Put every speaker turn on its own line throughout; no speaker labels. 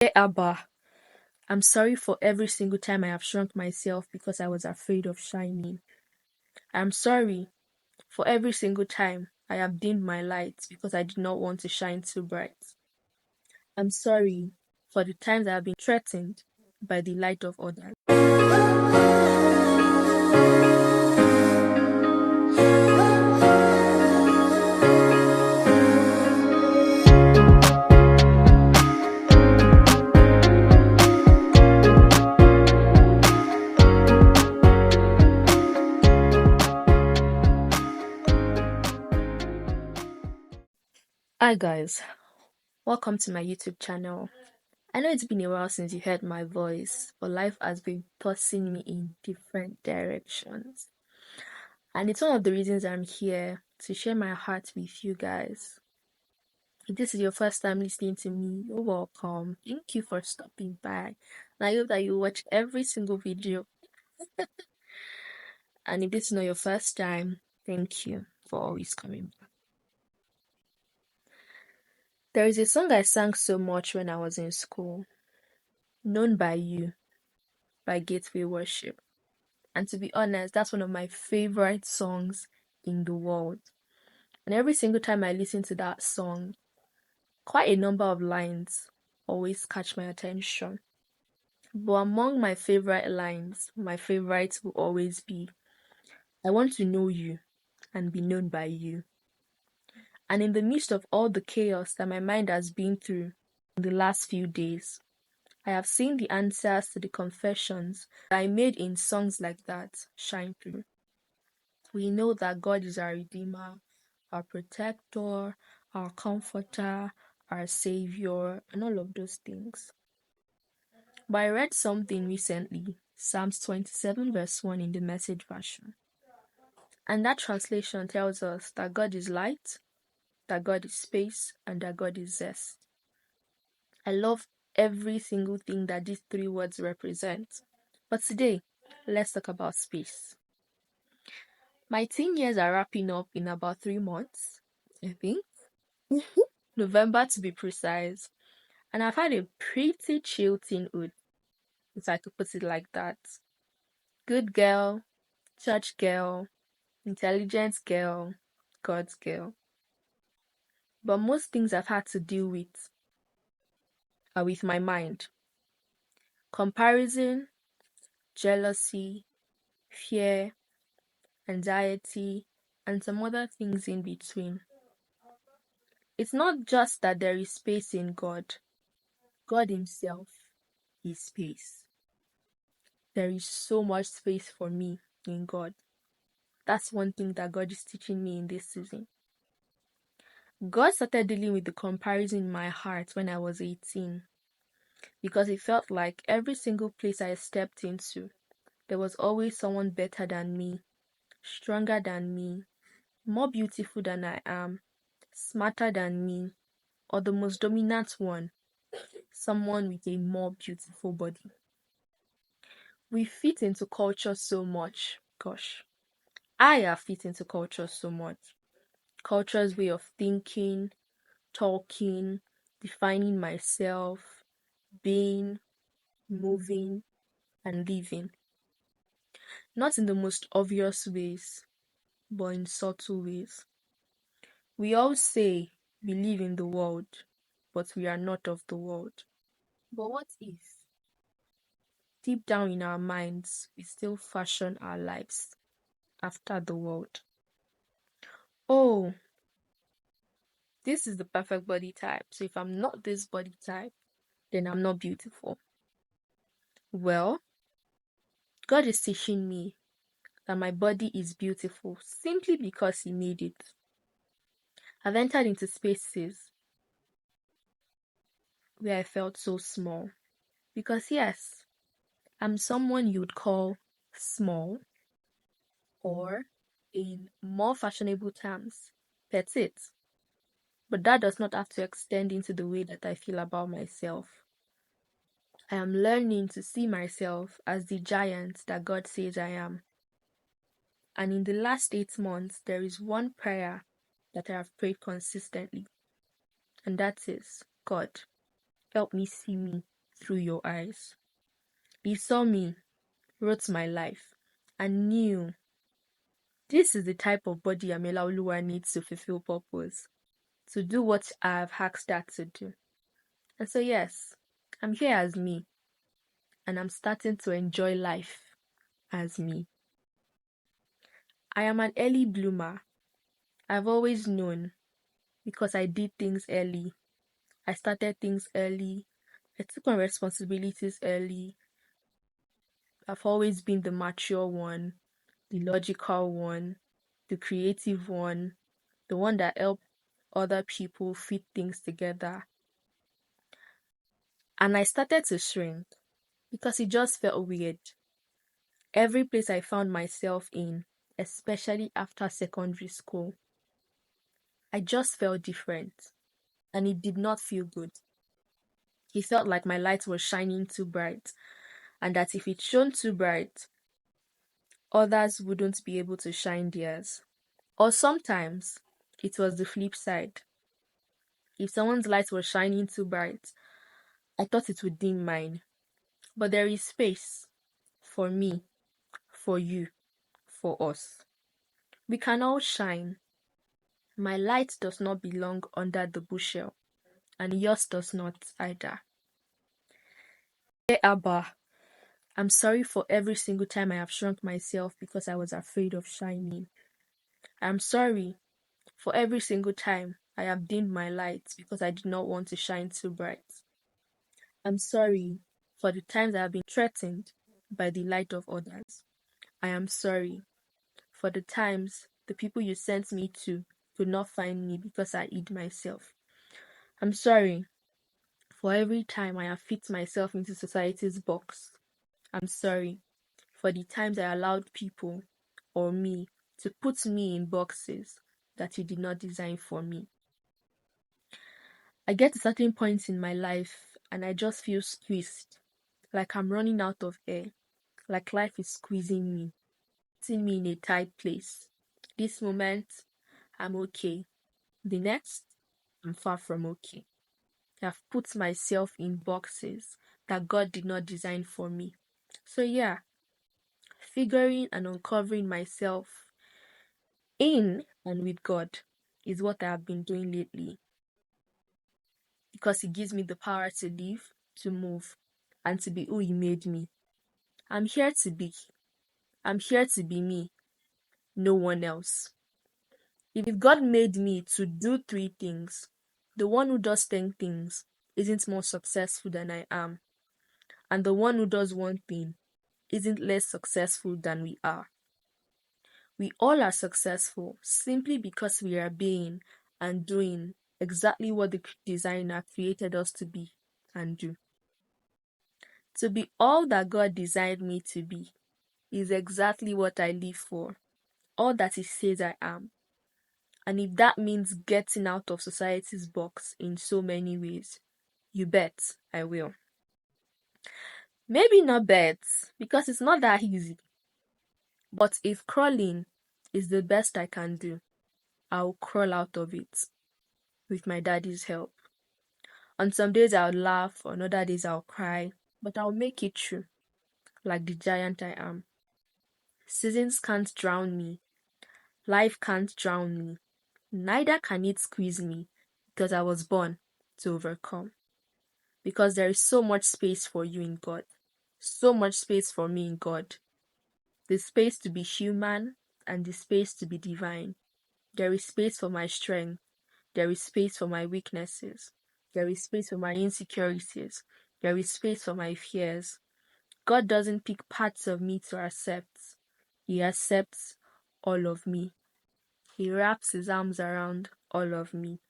Dear Abba, I'm sorry for every single time I have shrunk myself because I was afraid of shining. I'm sorry for every single time I have dimmed my lights because I did not want to shine too bright. I'm sorry for the times I have been threatened by the light of others. Hi guys, welcome to my YouTube channel. I know it's been a while since you heard my voice, but life has been tossing me in different directions. And it's one of the reasons I'm here to share my heart with you guys. If this is your first time listening to me, you're welcome. Thank you for stopping by. And I hope that you watch every single video. And if this is not your first time, thank you for always coming back. There is a song I sang so much when I was in school, Known by You by Gateway Worship. And to be honest, that's one of my favorite songs in the world. And every single time I listen to that song, quite a number of lines always catch my attention. But among my favorite lines, my favorites will always be, I want to know you and be known by you. And in the midst of all the chaos that my mind has been through in the last few days, I have seen the answers to the confessions that I made in songs like that shine through. We know that God is our Redeemer, our Protector, our Comforter, our Savior, and all of those things. But I read something recently, Psalms 27 verse 1 in the Message version. And that translation tells us that God is light, that God is space, and that God is zest. I love every single thing that these three words represent. But today, let's talk about space. My teen years are wrapping up in about 3 months, I think. November to be precise. And I've had a pretty chill teenhood, if I could put it like that. Good girl, church girl, intelligent girl, God's girl. But most things I've had to deal with are with my mind. Comparison, jealousy, fear, anxiety, and some other things in between. It's not just that there is space in God. God Himself is space. There is so much space for me in God. That's one thing that God is teaching me in this season. God started dealing with the comparison in my heart when I was 18 because it felt like every single place I stepped into, there was always someone better than me, stronger than me, more beautiful than I am, smarter than me, or the most dominant one, someone with a more beautiful body. We fit into culture so much. Gosh, I have fit into culture so much. Culture's way of thinking, talking, defining myself, being, moving, and living. Not in the most obvious ways, but in subtle ways. We all say we live in the world, but we are not of the world. But what if, deep down in our minds, we still fashion our lives after the world? Oh, this is the perfect body type. So if I'm not this body type, then I'm not beautiful. Well, God is teaching me that my body is beautiful simply because He made it. I've entered into spaces where I felt so small. Because yes, I'm someone you'd call small, or in more fashionable terms, petite. But that does not have to extend into the way that I feel about myself. I am learning to see myself as the giant that God says I am. And in the last 8 months, there is one prayer that I have prayed consistently. And that is, God, help me see me through your eyes. He saw me, wrote my life, and knew this is the type of body Amelaoluwa needs to fulfill purpose, to do what I have asked her to do. And so, yes, I'm here as me, and I'm starting to enjoy life as me. I am an early bloomer. I've always known because I did things early. I started things early. I took on responsibilities early. I've always been the mature one, the logical one, the creative one, the one that helped other people fit things together. And I started to shrink because it just felt weird. Every place I found myself in, especially after secondary school, I just felt different. And it did not feel good. It felt like my light was shining too bright, and that if it shone too bright, others wouldn't be able to shine theirs. Or sometimes it was the flip side. If someone's light was shining too bright, I thought it would dim mine. But there is space for me, for you, for us. We can all shine. My light does not belong under the bushel, and yours does not either. Hey Abba, I'm sorry for every single time I have shrunk myself because I was afraid of shining. I'm sorry for every single time I have dimmed my lights because I did not want to shine too bright. I'm sorry for the times I have been threatened by the light of others. I am sorry for the times the people you sent me to could not find me because I hid myself. I'm sorry for every time I have fit myself into society's box. I'm sorry for the times I allowed people or me to put me in boxes that you did not design for me. I get to certain points in my life and I just feel squeezed, like I'm running out of air, like life is squeezing me, putting me in a tight place. This moment, I'm okay. The next, I'm far from okay. I've put myself in boxes that God did not design for me. So yeah, figuring and uncovering myself in and with God is what I have been doing lately because it gives me the power to live, to move, and to be who He made me. I'm here to be. I'm here to be me, no one else. If God made me to do 3 things, the one who does 10 things isn't more successful than I am, and the one who does 1 thing isn't less successful than we are. We all are successful simply because we are being and doing exactly what the designer created us to be and do. To be all that God designed me to be is exactly what I live for, all that He says I am. And if that means getting out of society's box in so many ways, you bet I will. Maybe not bet, because it's not that easy. But if crawling is the best I can do, I'll crawl out of it with my daddy's help. On some days I'll laugh, on other days I'll cry, but I'll make it through, like the giant I am. Seasons can't drown me. Life can't drown me. Neither can it squeeze me, because I was born to overcome. Because there is so much space for you in God. So much space for me in God. The space to be human and the space to be divine. There is space for my strength. There is space for my weaknesses. There is space for my insecurities. There is space for my fears. God doesn't pick parts of me to accept. He accepts all of me. He wraps His arms around all of me.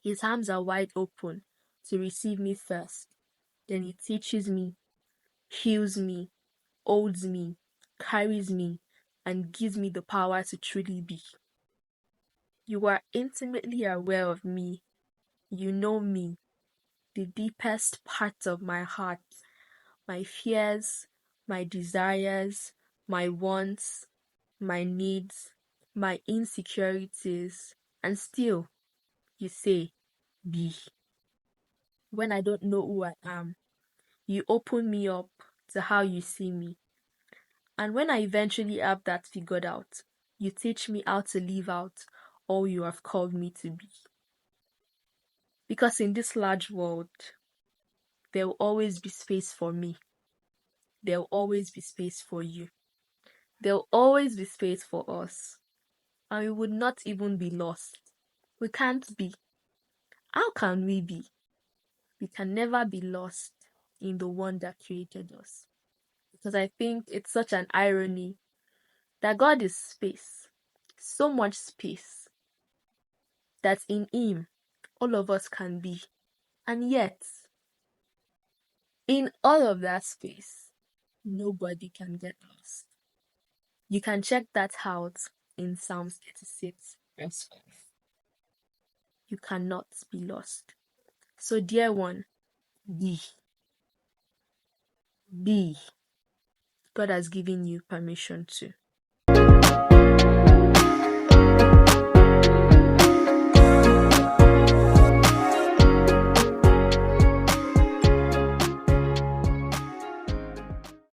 His arms are wide open to receive me first. Then He teaches me, heals me, holds me, carries me, and gives me the power to truly be. You are intimately aware of me. You know me, the deepest parts of my heart, my fears, my desires, my wants, my needs, my insecurities, and still, you say, be. When I don't know who I am, You open me up to how you see me. And when I eventually have that figured out, you teach me how to live out all you have called me to be. Because in this large world, there will always be space for me. There will always be space for you. There will always be space for us. And we would not even be lost. We can't be. How can we be? We can never be lost in the one that created us. Because I think it's such an irony that God is space. So much space that in Him all of us can be. And yet, in all of that space, nobody can get lost. You can check that out in Psalms 36, verse 5. You cannot be lost. So, dear one, be. Be. God has given you permission to.